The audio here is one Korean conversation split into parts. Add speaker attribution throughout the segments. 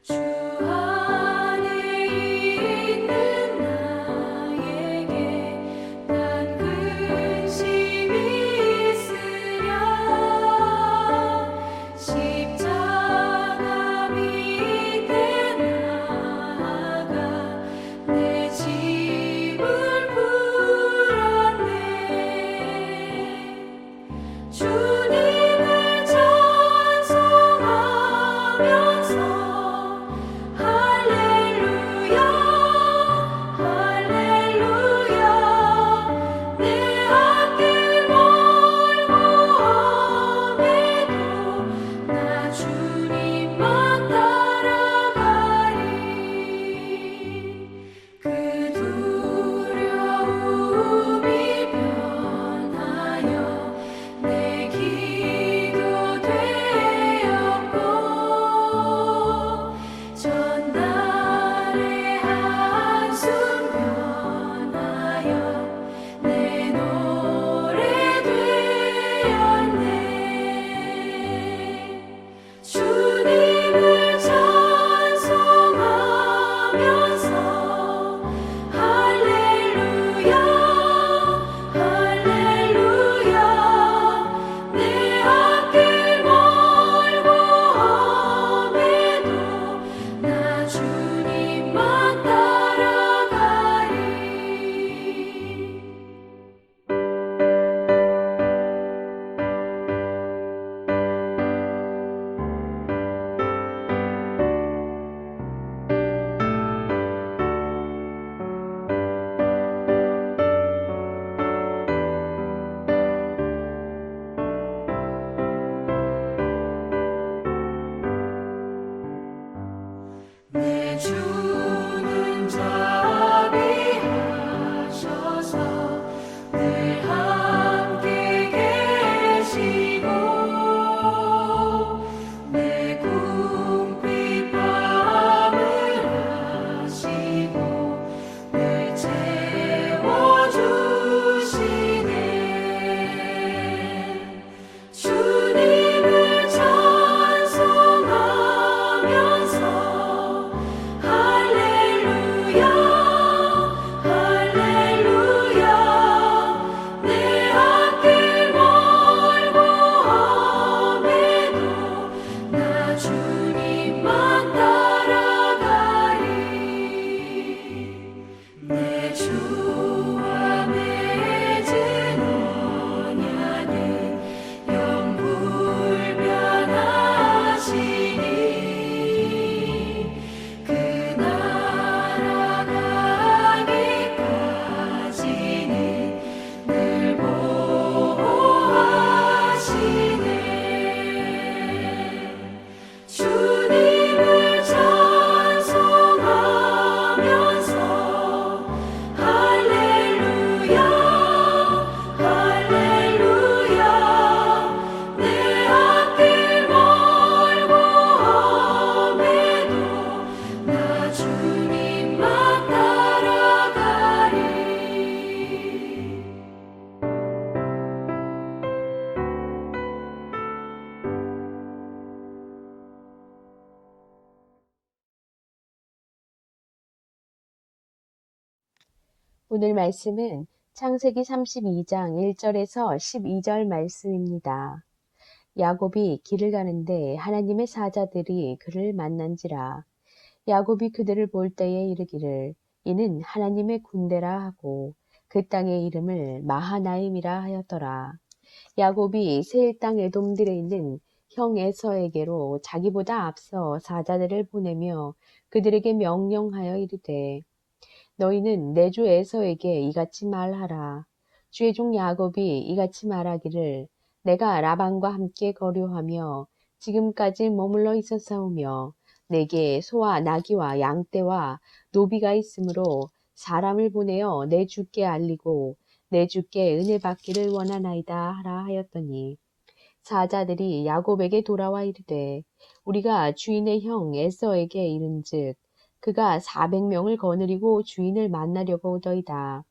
Speaker 1: 주 안에 있는 나에게 난 근심이 있으랴. 십자가 밑에 나아가 내 짐을 풀었네. 주님을 찬송하면서 할렐루야 할렐루야. 내 앞길 멀고 험해도 나 주님만 따라가리. 그 두려움이 변하여 내 기도 되었고, 전날의 한숨 변하여 내 노래 되었네. 주님을 찬송하면서 할렐루야 할렐루야. 내 앞길 멀고 험해도 나 주님만 따라가리. 내 주는 자비하셔서 늘 함께 계시고, 내 궁핍함을 아시고 늘 채워주시네. 주님을 찬송하면서 할렐루야 할렐루야. 내 앞길 멀고 험해도 나 주님만 따라가리. 내 주와 맺은 언약은 영불변하시니 그 나라 가기까지는 늘 보호하시네. 주님을 찬송하면서 할렐루야 할렐루야. 내 앞길 멀고 험해도 나 주님만 따라가리.
Speaker 2: 오늘 말씀은 창세기 32장 1절에서 12절 말씀입니다. 야곱이 길을 가는데 하나님의 사자들이 그를 만난지라. 야곱이 그들을 볼 때에 이르기를 이는 하나님의 군대라 하고 그 땅의 이름을 마하나임이라 하였더라. 야곱이 세일 땅 에돔들에 있는 형 에서에게로 자기보다 앞서 사자들을 보내며 그들에게 명령하여 이르되 너희는 내 주 에서에게 이같이 말하라. 주의 종 야곱이 이같이 말하기를 내가 라반과 함께 거류하며 지금까지 머물러 있었사오며 내게 소와 나귀와 양떼와 노비가 있으므로 사람을 보내어 내 주께 알리고 내 주께 은혜 받기를 원하나이다 하라 하였더니 사자들이 야곱에게 돌아와 이르되 우리가 주인의 형 에서에게 이른즉 그가 400명을 거느리고 주인을 만나려고 오더이다.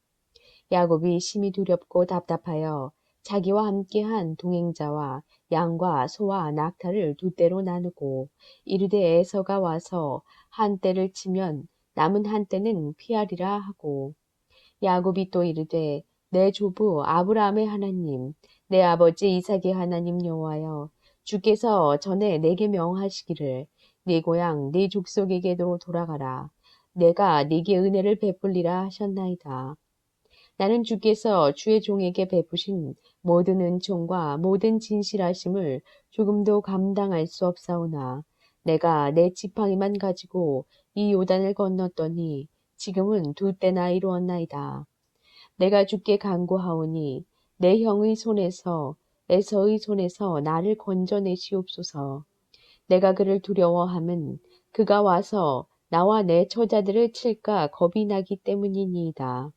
Speaker 2: 야곱이 심히 두렵고 답답하여 자기와 함께한 동행자와 양과 소와 낙타를 두 떼로 나누고 이르되 에서가 와서 한 떼를 치면 남은 한 떼는 피하리라 하고 야곱이 또 이르되 내 조부 아브라함의 하나님 내 아버지 이삭의 하나님 여호와여 주께서 전에 내게 명하시기를 네 고향 네 족속에게로 돌아가라 내가 네게 은혜를 베풀리라 하셨나이다. 나는 주께서 주의 종에게 베푸신 모든 은총과 모든 진실하심을 조금도 감당할 수 없사오나 내가 내 지팡이만 가지고 이 요단을 건넜더니 지금은 두 때나 이루었나이다. 내가 주께 간구하오니 내 형의 손에서 에서의 손에서 나를 건져내시옵소서. 내가 그를 두려워함은 그가 와서 나와 내 처자들을 칠까 겁이 나기 때문이니이다.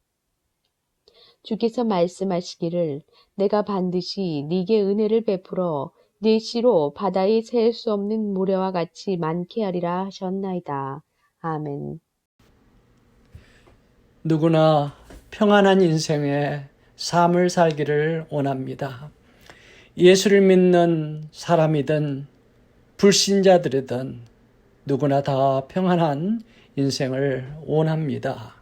Speaker 2: 주께서 말씀하시기를 내가 반드시 네게 은혜를 베풀어 네 씨로 바다에 셀 수 없는 모래와 같이 많게 하리라 하셨나이다. 아멘.
Speaker 3: 누구나 평안한 인생의 삶을 살기를 원합니다. 예수를 믿는 사람이든 불신자들이든 누구나 다 평안한 인생을 원합니다.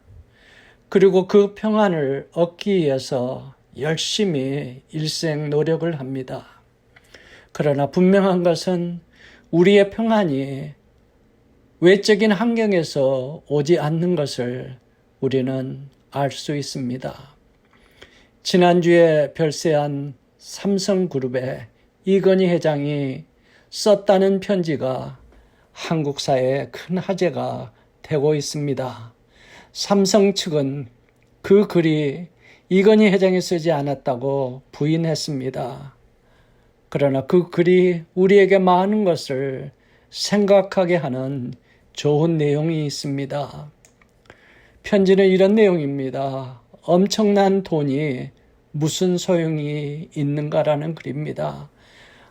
Speaker 3: 그리고 그 평안을 얻기 위해서 열심히 일생 노력을 합니다. 그러나 분명한 것은 우리의 평안이 외적인 환경에서 오지 않는 것을 우리는 알 수 있습니다. 지난주에 별세한 삼성그룹의 이건희 회장이 썼다는 편지가 한국 사회에 큰 화제가 되고 있습니다. 삼성 측은 그 글이 이건희 회장이 쓰지 않았다고 부인했습니다. 그러나 그 글이 우리에게 많은 것을 생각하게 하는 좋은 내용이 있습니다. 편지는 이런 내용입니다. 엄청난 돈이 무슨 소용이 있는가라는 글입니다.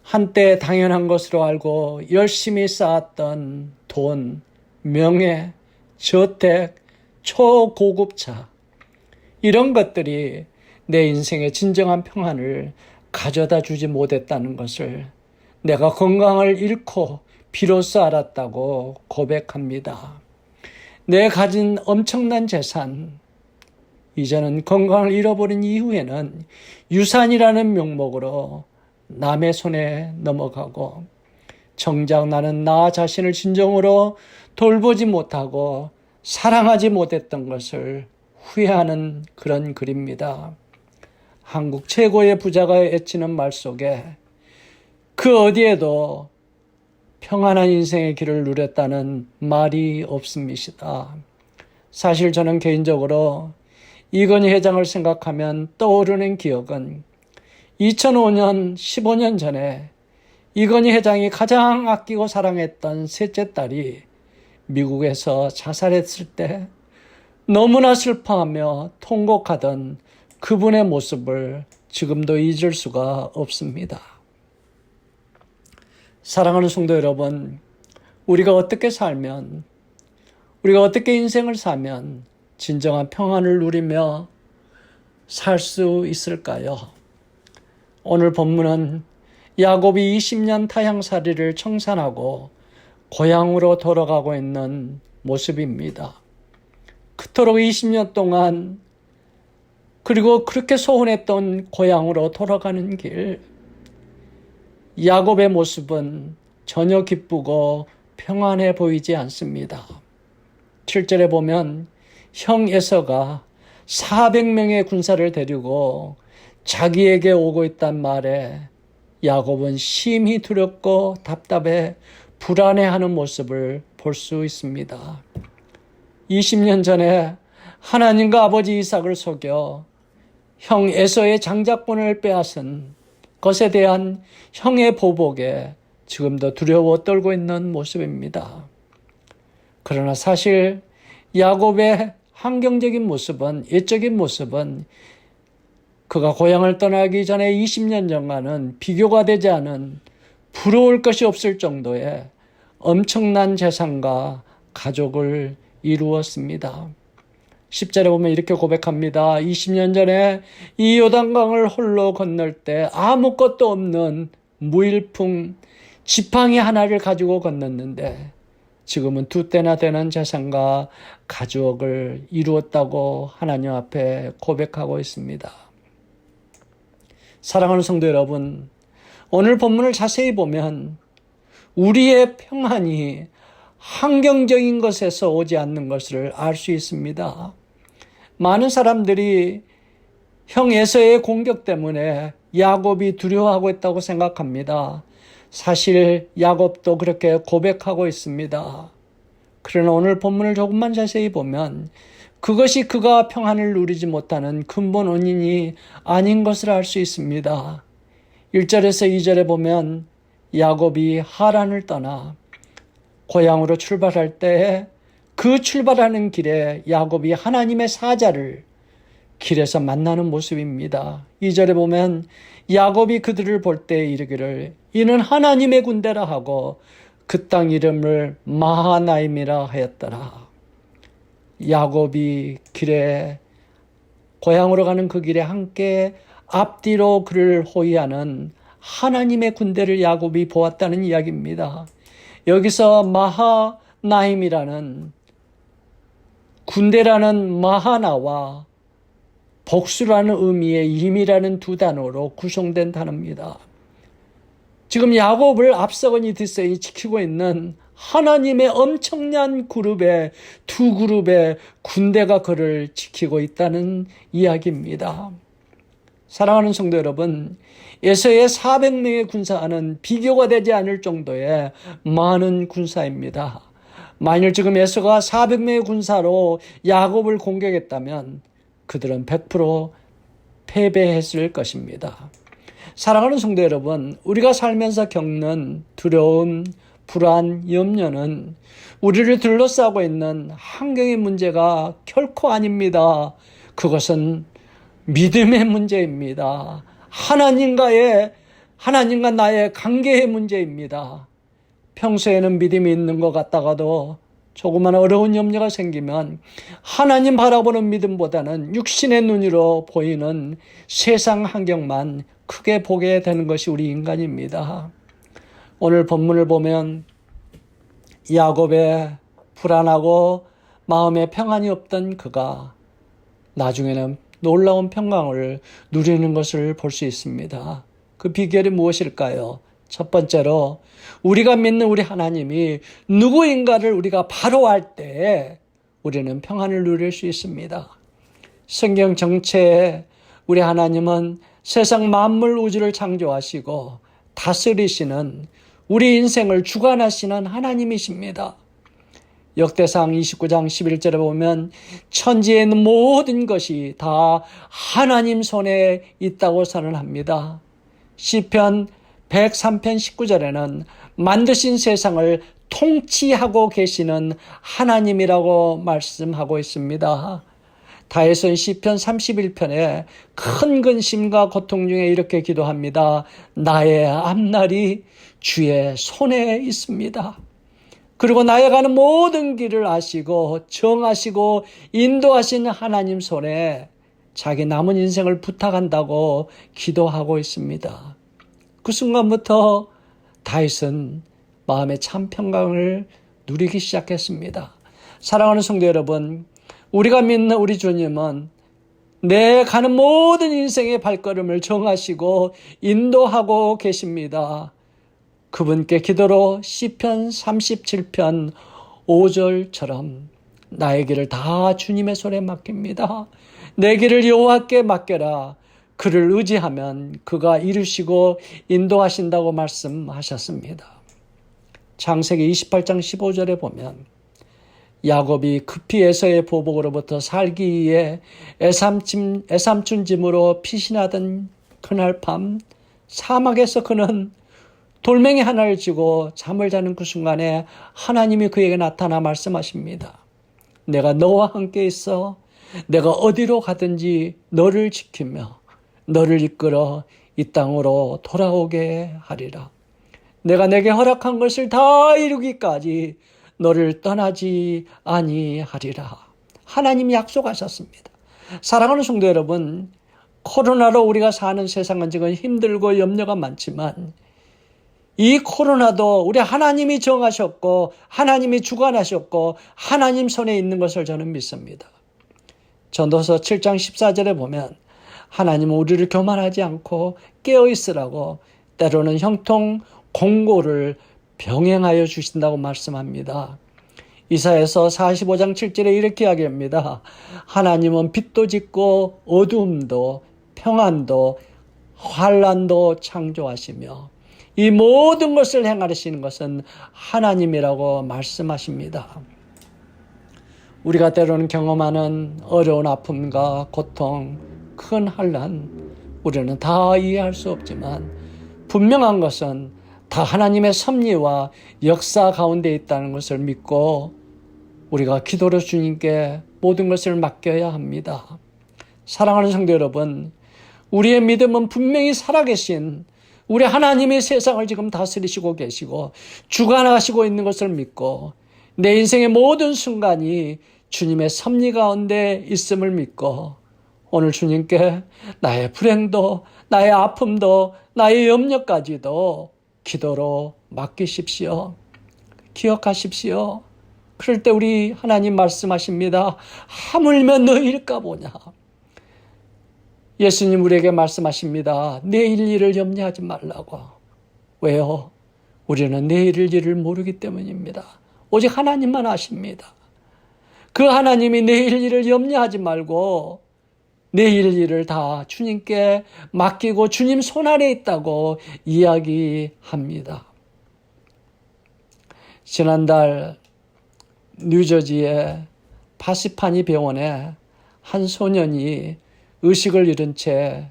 Speaker 3: 한때 당연한 것으로 알고 열심히 쌓았던 돈, 명예, 저택, 초고급차 이런 것들이 내 인생의 진정한 평안을 가져다 주지 못했다는 것을 내가 건강을 잃고 비로소 알았다고 고백합니다. 내 가진 엄청난 재산, 이제는 건강을 잃어버린 이후에는 유산이라는 명목으로 남의 손에 넘어가고 정작 나는 나 자신을 진정으로 돌보지 못하고 사랑하지 못했던 것을 후회하는 그런 글입니다. 한국 최고의 부자가 애치는 말 속에 그 어디에도 평안한 인생의 길을 누렸다는 말이 없습니다. 사실 저는 개인적으로 이건희 회장을 생각하면 떠오르는 기억은 2005년, 15년 전에 이건희 회장이 가장 아끼고 사랑했던 셋째 딸이 미국에서 자살했을 때 너무나 슬퍼하며 통곡하던 그분의 모습을 지금도 잊을 수가 없습니다. 사랑하는 성도 여러분, 우리가 어떻게 살면, 우리가 어떻게 인생을 사면 진정한 평안을 누리며 살 수 있을까요? 오늘 본문은 야곱이 20년 타향살이를 청산하고 고향으로 돌아가고 있는 모습입니다. 그토록 20년 동안 그리고 그렇게 소원했던 고향으로 돌아가는 길, 야곱의 모습은 전혀 기쁘고 평안해 보이지 않습니다. 7절에 보면 형 에서가 400명의 군사를 데리고 자기에게 오고 있단 말에 야곱은 심히 두렵고 답답해 불안해하는 모습을 볼 수 있습니다. 20년 전에 하나님과 아버지 이삭을 속여 형 에서의 장자권을 빼앗은 것에 대한 형의 보복에 지금도 두려워 떨고 있는 모습입니다. 그러나 사실 야곱의 환경적인 모습은, 예적인 모습은 그가 고향을 떠나기 전에 20년 전과는 비교가 되지 않은 부러울 것이 없을 정도의 엄청난 재산과 가족을 이루었습니다. 10절에 보면 이렇게 고백합니다. 20년 전에 이 요단강을 홀로 건널 때 아무것도 없는 무일풍 지팡이 하나를 가지고 건넜는데 지금은 2대나 되는 재산과 가족을 이루었다고 하나님 앞에 고백하고 있습니다. 사랑하는 성도 여러분, 오늘 본문을 자세히 보면 우리의 평안이 환경적인 것에서 오지 않는 것을 알 수 있습니다. 많은 사람들이 형 에서의 공격 때문에 야곱이 두려워하고 있다고 생각합니다. 사실 야곱도 그렇게 고백하고 있습니다. 그러나 오늘 본문을 조금만 자세히 보면 그것이 그가 평안을 누리지 못하는 근본 원인이 아닌 것을 알 수 있습니다. 1절에서 2절에 보면 야곱이 하란을 떠나 고향으로 출발할 때 그 출발하는 길에 야곱이 하나님의 사자를 길에서 만나는 모습입니다. 2절에 보면 야곱이 그들을 볼 때 이르기를 이는 하나님의 군대라 하고 그 땅 이름을 마하나임이라 하였더라. 야곱이 길에 고향으로 가는 그 길에 함께 앞뒤로 그를 호위하는 하나님의 군대를 야곱이 보았다는 이야기입니다. 여기서 마하나임이라는 군대라는 마하나와 복수라는 의미의 임이라는 두 단어로 구성된 단어입니다. 지금 야곱을 앞서거니 뒤서거니 지키고 있는 하나님의 엄청난 그룹의 두 그룹의 군대가 그를 지키고 있다는 이야기입니다. 사랑하는 성도 여러분, 에서의 400명의 군사는 비교가 되지 않을 정도의 많은 군사입니다. 만일 지금 에서가 400명의 군사로 야곱을 공격했다면 그들은 100% 패배했을 것입니다. 사랑하는 성도 여러분, 우리가 살면서 겪는 두려움, 불안, 염려는 우리를 둘러싸고 있는 환경의 문제가 결코 아닙니다. 그것은 믿음의 문제입니다. 하나님과 나의 관계의 문제입니다. 평소에는 믿음이 있는 것 같다가도 조그만 어려운 염려가 생기면 하나님 바라보는 믿음보다는 육신의 눈으로 보이는 세상 환경만 크게 보게 되는 것이 우리 인간입니다. 오늘 본문을 보면 야곱의 불안하고 마음에 평안이 없던 그가 나중에는 놀라운 평강을 누리는 것을 볼 수 있습니다. 그 비결이 무엇일까요? 첫 번째로 우리가 믿는 우리 하나님이 누구인가를 우리가 바로 알 때 우리는 평안을 누릴 수 있습니다. 성경 전체에 우리 하나님은 세상 만물 우주를 창조하시고 다스리시는 우리 인생을 주관하시는 하나님이십니다. 역대상 29장 11절에 보면 천지에 있는 모든 것이 다 하나님 손에 있다고 선언합니다. 시편 103편 19절에는 만드신 세상을 통치하고 계시는 하나님이라고 말씀하고 있습니다. 다윗은 시편 31편에 큰 근심과 고통 중에 이렇게 기도합니다. 나의 앞날이 주의 손에 있습니다. 그리고 나아가는 모든 길을 아시고 정하시고 인도하시는 하나님 손에 자기 남은 인생을 부탁한다고 기도하고 있습니다. 그 순간부터 다윗은 마음의 참 평강을 누리기 시작했습니다. 사랑하는 성도 여러분, 우리가 믿는 우리 주님은 내 가는 모든 인생의 발걸음을 정하시고 인도하고 계십니다. 그분께 기도로 시편 37편 5절처럼 나의 길을 다 주님의 손에 맡깁니다. 내 길을 여호와께 맡겨라. 그를 의지하면 그가 이루시고 인도하신다고 말씀하셨습니다. 창세기 28장 15절에 보면 야곱이 급히 에서의 보복으로부터 살기 위해 애삼촌 짐으로 피신하던 그날 밤 사막에서 그는 돌멩이 하나를 쥐고 잠을 자는 그 순간에 하나님이 그에게 나타나 말씀하십니다. 내가 너와 함께 있어 내가 어디로 가든지 너를 지키며 너를 이끌어 이 땅으로 돌아오게 하리라. 내가 내게 허락한 것을 다 이루기까지 너를 떠나지 아니하리라. 하나님이 약속하셨습니다. 사랑하는 성도 여러분, 코로나로 우리가 사는 세상은 지금 힘들고 염려가 많지만 이 코로나도 우리 하나님이 정하셨고 하나님이 주관하셨고 하나님 손에 있는 것을 저는 믿습니다. 전도서 7장 14절에 보면 하나님은 우리를 교만하지 않고 깨어있으라고 때로는 형통 공고를 병행하여 주신다고 말씀합니다. 이사야서 45장 7절에 이렇게 이야기합니다. 하나님은 빛도 짓고 어두움도 평안도 환난도 창조하시며 이 모든 것을 행하시는 것은 하나님이라고 말씀하십니다. 우리가 때로는 경험하는 어려운 아픔과 고통, 큰 환난, 우리는 다 이해할 수 없지만 분명한 것은 다 하나님의 섭리와 역사 가운데 있다는 것을 믿고 우리가 기도로 주님께 모든 것을 맡겨야 합니다. 사랑하는 성도 여러분, 우리의 믿음은 분명히 살아계신 우리 하나님이 세상을 지금 다스리시고 계시고 주관하시고 있는 것을 믿고 내 인생의 모든 순간이 주님의 섭리 가운데 있음을 믿고 오늘 주님께 나의 불행도 나의 아픔도 나의 염려까지도 기도로 맡기십시오. 기억하십시오. 그럴 때 우리 하나님 말씀하십니다. 하물며 너희일까 보냐. 예수님 우리에게 말씀하십니다. 내일 일을 염려하지 말라고. 왜요? 우리는 내일 일을 모르기 때문입니다. 오직 하나님만 아십니다. 그 하나님이 내일 일을 염려하지 말고 내일 일을 다 주님께 맡기고 주님 손안에 있다고 이야기합니다. 지난달 뉴저지의 파시파니 병원에 한 소년이 의식을 잃은 채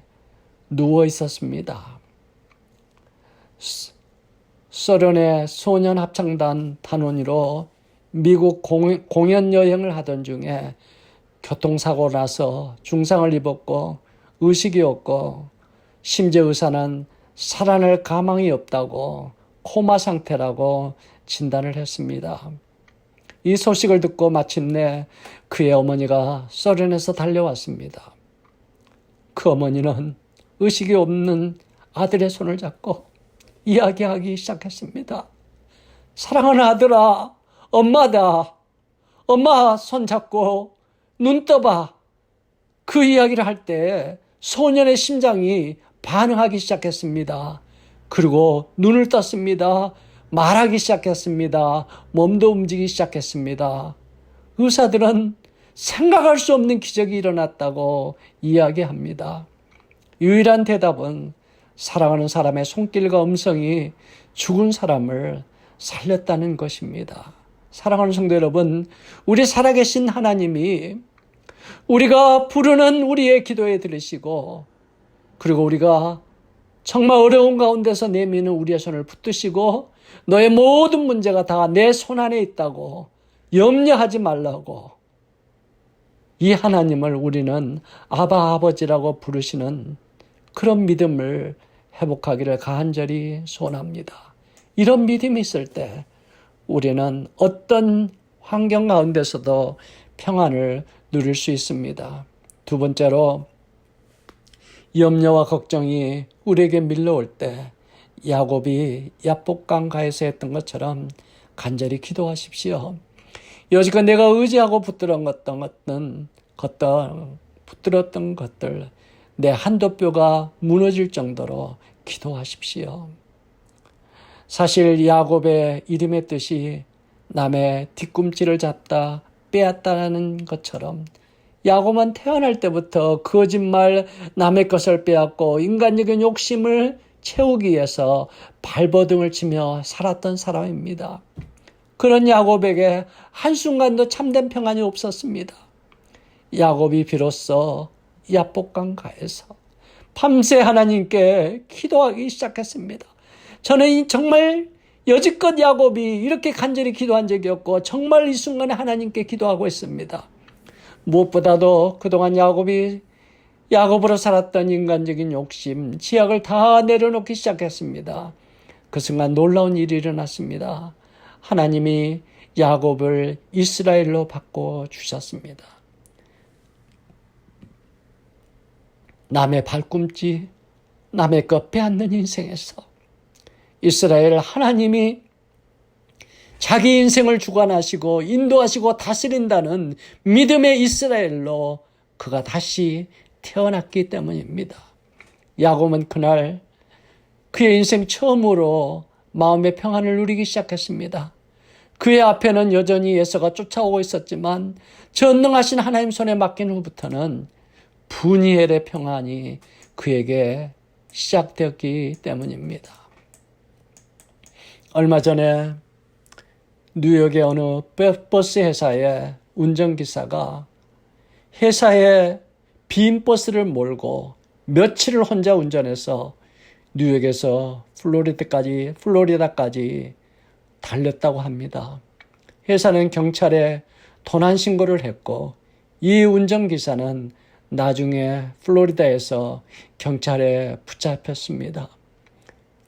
Speaker 3: 누워 있었습니다. 소련의 소년 합창단 단원으로 미국 공연 여행을 하던 중에 교통사고를 나서 중상을 입었고 의식이 없고 심지어 의사는 살아날 가망이 없다고 코마 상태라고 진단을 했습니다. 이 소식을 듣고 마침내 그의 어머니가 소련에서 달려왔습니다. 그 어머니는 의식이 없는 아들의 손을 잡고 이야기하기 시작했습니다. 사랑하는 아들아, 엄마다. 엄마 손 잡고 눈 떠봐. 그 이야기를 할 때 소년의 심장이 반응하기 시작했습니다. 그리고 눈을 떴습니다. 말하기 시작했습니다. 몸도 움직이기 시작했습니다. 의사들은 생각할 수 없는 기적이 일어났다고 이야기합니다. 유일한 대답은 사랑하는 사람의 손길과 음성이 죽은 사람을 살렸다는 것입니다. 사랑하는 성도 여러분, 우리 살아계신 하나님이 우리가 부르는 우리의 기도에 들으시고 그리고 우리가 정말 어려운 가운데서 내미는 우리의 손을 붙드시고 너의 모든 문제가 다 내 손 안에 있다고 염려하지 말라고 이 하나님을 우리는 아바 아버지라고 부르시는 그런 믿음을 회복하기를 간절히 소원합니다. 이런 믿음이 있을 때 우리는 어떤 환경 가운데서도 평안을 누릴 수 있습니다. 두 번째로 염려와 걱정이 우리에게 밀려올 때 야곱이 야복강가에서 했던 것처럼 간절히 기도하십시오. 여지껏 내가 의지하고 붙들었던 것들 내 한도 뼈가 무너질 정도로 기도하십시오. 사실 야곱의 이름의 뜻이 남의 뒤꿈치를 잡다 빼앗다라는 것처럼 야곱은 태어날 때부터 거짓말, 남의 것을 빼앗고 인간적인 욕심을 채우기 위해서 발버둥을 치며 살았던 사람입니다. 그런 야곱에게 한순간도 참된 평안이 없었습니다. 야곱이 비로소 야복강가에서 밤새 하나님께 기도하기 시작했습니다. 저는 정말 여지껏 야곱이 이렇게 간절히 기도한 적이 없고 정말 이 순간에 하나님께 기도하고 있습니다. 무엇보다도 그동안 야곱으로 살았던 인간적인 욕심, 지약을 다 내려놓기 시작했습니다. 그 순간 놀라운 일이 일어났습니다. 하나님이 야곱을 이스라엘로 바꿔주셨습니다. 남의 발꿈치, 남의 것 빼앗는 인생에서 이스라엘 하나님이 자기 인생을 주관하시고 인도하시고 다스린다는 믿음의 이스라엘로 그가 다시 태어났기 때문입니다. 야곱은 그날 그의 인생 처음으로 마음의 평안을 누리기 시작했습니다. 그의 앞에는 여전히 에서가 쫓아오고 있었지만 전능하신 하나님 손에 맡긴 후부터는 분이엘의 평안이 그에게 시작되었기 때문입니다. 얼마 전에 뉴욕의 어느 버스 회사의 운전기사가 회사에 빈 버스를 몰고 며칠을 혼자 운전해서 뉴욕에서 플로리다까지 달렸다고 합니다. 회사는 경찰에 도난 신고를 했고 이 운전기사는 나중에 플로리다에서 경찰에 붙잡혔습니다.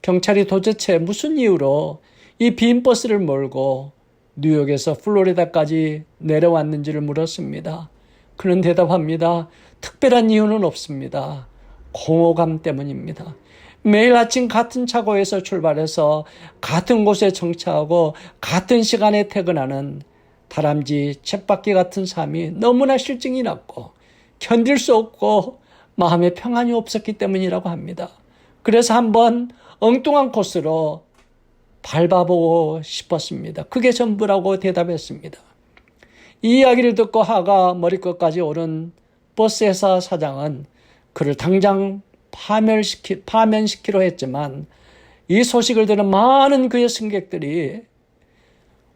Speaker 3: 경찰이 도대체 무슨 이유로 이 빈 버스를 몰고 뉴욕에서 플로리다까지 내려왔는지를 물었습니다. 그는 대답합니다. 특별한 이유는 없습니다. 공허감 때문입니다. 매일 아침 같은 차고에서 출발해서 같은 곳에 정차하고 같은 시간에 퇴근하는 다람쥐 쳇바퀴 같은 삶이 너무나 실증이 났고 견딜 수 없고 마음에 평안이 없었기 때문이라고 합니다. 그래서 한번 엉뚱한 코스로 밟아보고 싶었습니다. 그게 전부라고 대답했습니다. 이 이야기를 듣고 화가 머리끝까지 오른 버스회사 사장은 그를 당장 파면시키려 했지만 이 소식을 들은 많은 그의 승객들이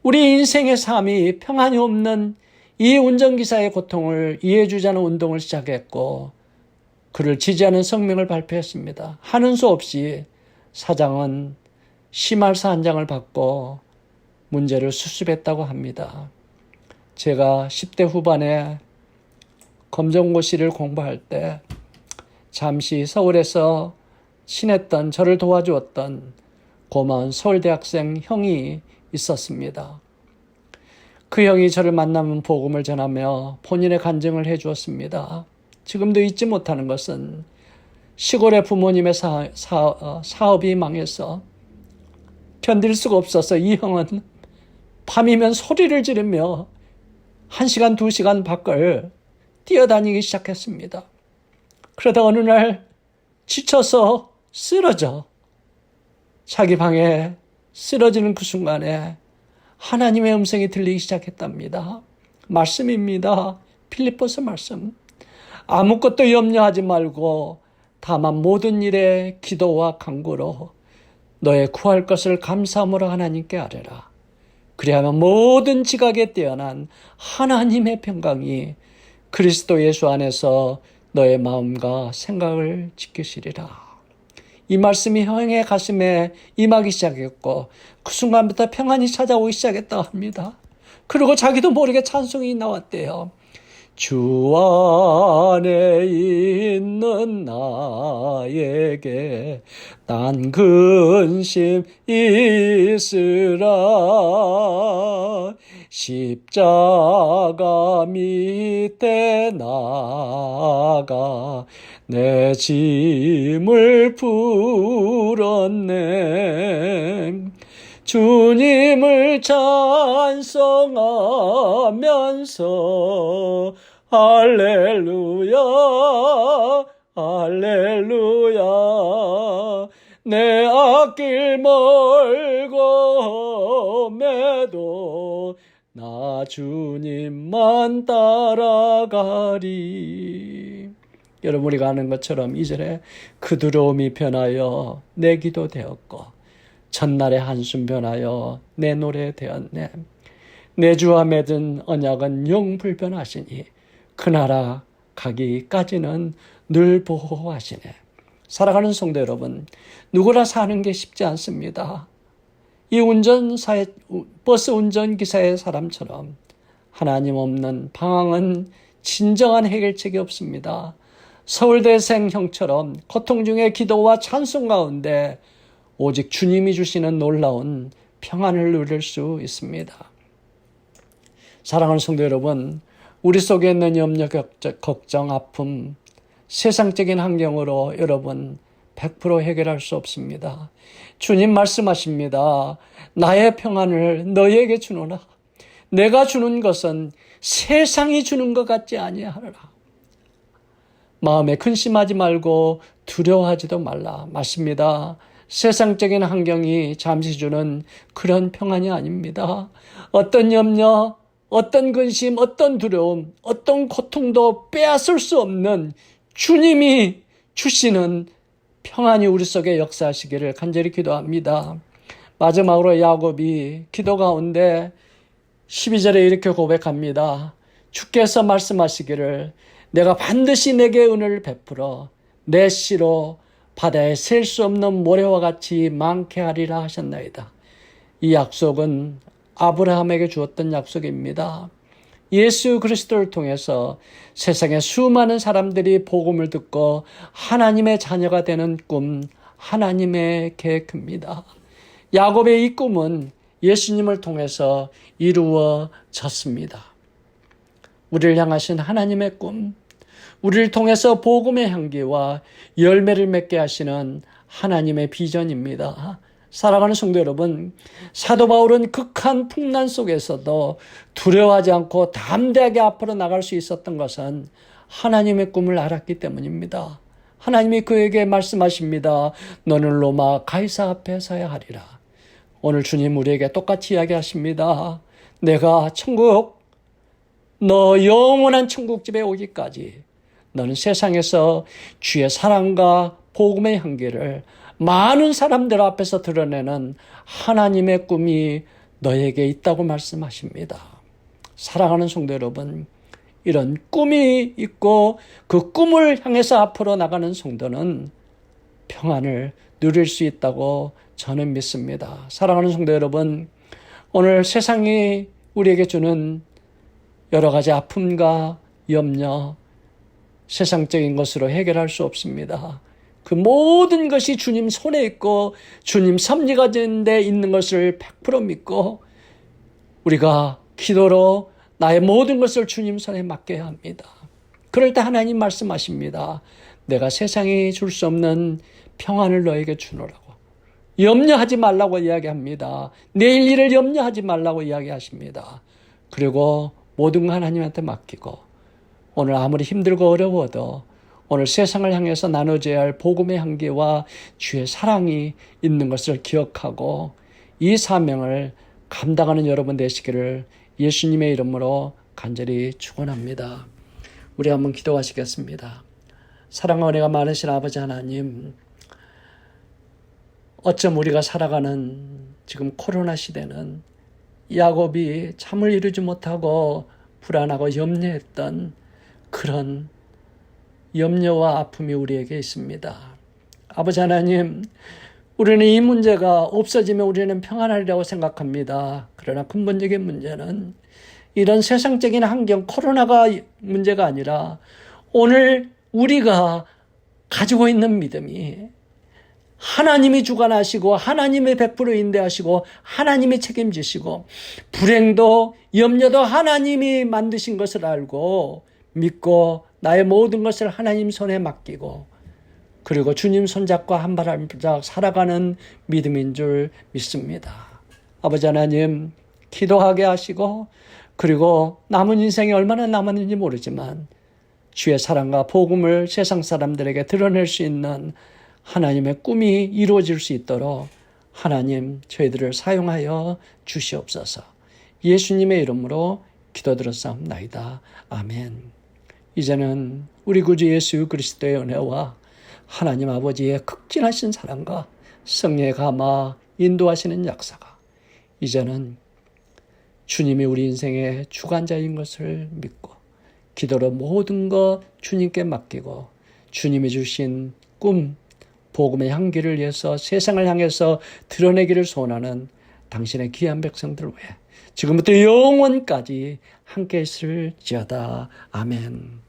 Speaker 3: 우리 인생의 삶이 평안이 없는 이 운전기사의 고통을 이해해주자는 운동을 시작했고 그를 지지하는 성명을 발표했습니다. 하는 수 없이 사장은 심할서 한 장을 받고 문제를 수습했다고 합니다. 제가 10대 후반에 검정고시를 공부할 때 잠시 서울에서 친했던 저를 도와주었던 고마운 서울대학생 형이 있었습니다. 그 형이 저를 만나면 복음을 전하며 본인의 간증을 해주었습니다. 지금도 잊지 못하는 것은 시골의 부모님의 사업이 망해서 견딜 수가 없어서 이 형은 밤이면 소리를 지르며 1시간, 2시간 밖을 뛰어다니기 시작했습니다. 그러다 어느 날 지쳐서 쓰러져 자기 방에 쓰러지는 그 순간에 하나님의 음성이 들리기 시작했답니다. 말씀입니다. 필리포스 말씀. 아무것도 염려하지 말고 다만 모든 일에 기도와 간구로 너의 구할 것을 감사함으로 하나님께 아뢰라. 그리하면 모든 지각에 뛰어난 하나님의 평강이 그리스도 예수 안에서 너의 마음과 생각을 지키시리라. 이 말씀이 형의 가슴에 임하기 시작했고 그 순간부터 평안이 찾아오기 시작했다고 합니다. 그리고 자기도 모르게 찬송이 나왔대요. 주 안에 있는 나에게 난 근심 있으라. 십자가 밑에 나가 내 짐을 풀었네. 주님을 찬송하면서 할렐루야 할렐루야 내 앞길 멀고 매도 나 주님만 따라가리. 여러분 우리가 아는 것처럼 2절에 그 두려움이 변하여 내 기도 되었고 첫날의 한숨 변하여 내 노래 되었네. 내 주와 맺은 언약은 영불변하시니 그 나라 가기까지는 늘 보호하시네. 살아가는 성도 여러분, 누구나 사는 게 쉽지 않습니다. 이 버스 운전기사의 사람처럼 하나님 없는 방황은 진정한 해결책이 없습니다. 서울대생 형처럼 고통 중에 기도와 찬송 가운데 오직 주님이 주시는 놀라운 평안을 누릴 수 있습니다. 사랑하는 성도 여러분, 우리 속에 있는 염려, 걱정, 아픔, 세상적인 환경으로 여러분 100% 해결할 수 없습니다. 주님 말씀하십니다. 나의 평안을 너희에게 주노라. 내가 주는 것은 세상이 주는 것 같지 아니하라. 마음에 근심하지 말고 두려워하지도 말라. 맞습니다. 세상적인 환경이 잠시 주는 그런 평안이 아닙니다. 어떤 염려, 어떤 근심, 어떤 두려움, 어떤 고통도 빼앗을 수 없는 주님이 주시는 평안이 우리 속에 역사하시기를 간절히 기도합니다. 마지막으로 야곱이 기도 가운데 12절에 이렇게 고백합니다. 주께서 말씀하시기를 내가 반드시 내게 은혜를 베풀어 내 씨로 바다에 셀 수 없는 모래와 같이 많게 하리라 하셨나이다. 이 약속은 아브라함에게 주었던 약속입니다. 예수 그리스도를 통해서 세상의 수많은 사람들이 복음을 듣고 하나님의 자녀가 되는 꿈, 하나님의 계획입니다. 야곱의 이 꿈은 예수님을 통해서 이루어졌습니다. 우리를 향하신 하나님의 꿈, 우리를 통해서 복음의 향기와 열매를 맺게 하시는 하나님의 비전입니다. 사랑하는 성도 여러분, 사도 바울은 극한 풍랑 속에서도 두려워하지 않고 담대하게 앞으로 나갈 수 있었던 것은 하나님의 꿈을 알았기 때문입니다. 하나님이 그에게 말씀하십니다. 너는 로마 가이사 앞에 서야 하리라. 오늘 주님 우리에게 똑같이 이야기하십니다. 내가 천국, 너 영원한 천국집에 오기까지 너는 세상에서 주의 사랑과 복음의 향기를 많은 사람들 앞에서 드러내는 하나님의 꿈이 너에게 있다고 말씀하십니다. 사랑하는 성도 여러분, 이런 꿈이 있고 그 꿈을 향해서 앞으로 나가는 성도는 평안을 누릴 수 있다고 저는 믿습니다. 사랑하는 성도 여러분, 오늘 세상이 우리에게 주는 여러 가지 아픔과 염려, 세상적인 것으로 해결할 수 없습니다. 그 모든 것이 주님 손에 있고 주님 섭리가 된 데 있는 것을 100% 믿고 우리가 기도로 나의 모든 것을 주님 손에 맡겨야 합니다. 그럴 때 하나님 말씀하십니다. 내가 세상이 줄 수 없는 평안을 너에게 주노라고. 염려하지 말라고 이야기합니다. 내일 일을 염려하지 말라고 이야기하십니다. 그리고 모든 거 하나님한테 맡기고 오늘 아무리 힘들고 어려워도 오늘 세상을 향해서 나눠져야 할 복음의 향기와 주의 사랑이 있는 것을 기억하고 이 사명을 감당하는 여러분 되시기를 예수님의 이름으로 간절히 축원합니다. 우리 한번 기도하시겠습니다. 사랑과 은혜가 많으신 아버지 하나님, 어쩜 우리가 살아가는 지금 코로나 시대는 야곱이 잠을 이루지 못하고 불안하고 염려했던 그런 염려와 아픔이 우리에게 있습니다. 아버지 하나님, 우리는 이 문제가 없어지면 우리는 평안하리라고 생각합니다. 그러나 근본적인 문제는 이런 세상적인 환경, 코로나가 문제가 아니라 오늘 우리가 가지고 있는 믿음이 하나님이 주관하시고 하나님의 100% 인도하시고 하나님이 책임지시고 불행도 염려도 하나님이 만드신 것을 알고 믿고 나의 모든 것을 하나님 손에 맡기고 그리고 주님 손잡고 한 발 한 발짝 살아가는 믿음인 줄 믿습니다. 아버지 하나님, 기도하게 하시고 그리고 남은 인생이 얼마나 남았는지 모르지만 주의 사랑과 복음을 세상 사람들에게 드러낼 수 있는 하나님의 꿈이 이루어질 수 있도록 하나님 저희들을 사용하여 주시옵소서. 예수님의 이름으로 기도드렸사옵나이다. 아멘. 이제는 우리 구주 예수 그리스도의 은혜와 하나님 아버지의 극진하신 사랑과 성령의 감화 인도하시는 역사가 이제는 주님이 우리 인생의 주관자인 것을 믿고 기도로 모든 것 주님께 맡기고 주님이 주신 꿈, 복음의 향기를 위해서 세상을 향해서 드러내기를 소원하는 당신의 귀한 백성들 외에 지금부터 영원까지 함께 있을지어다. 아멘.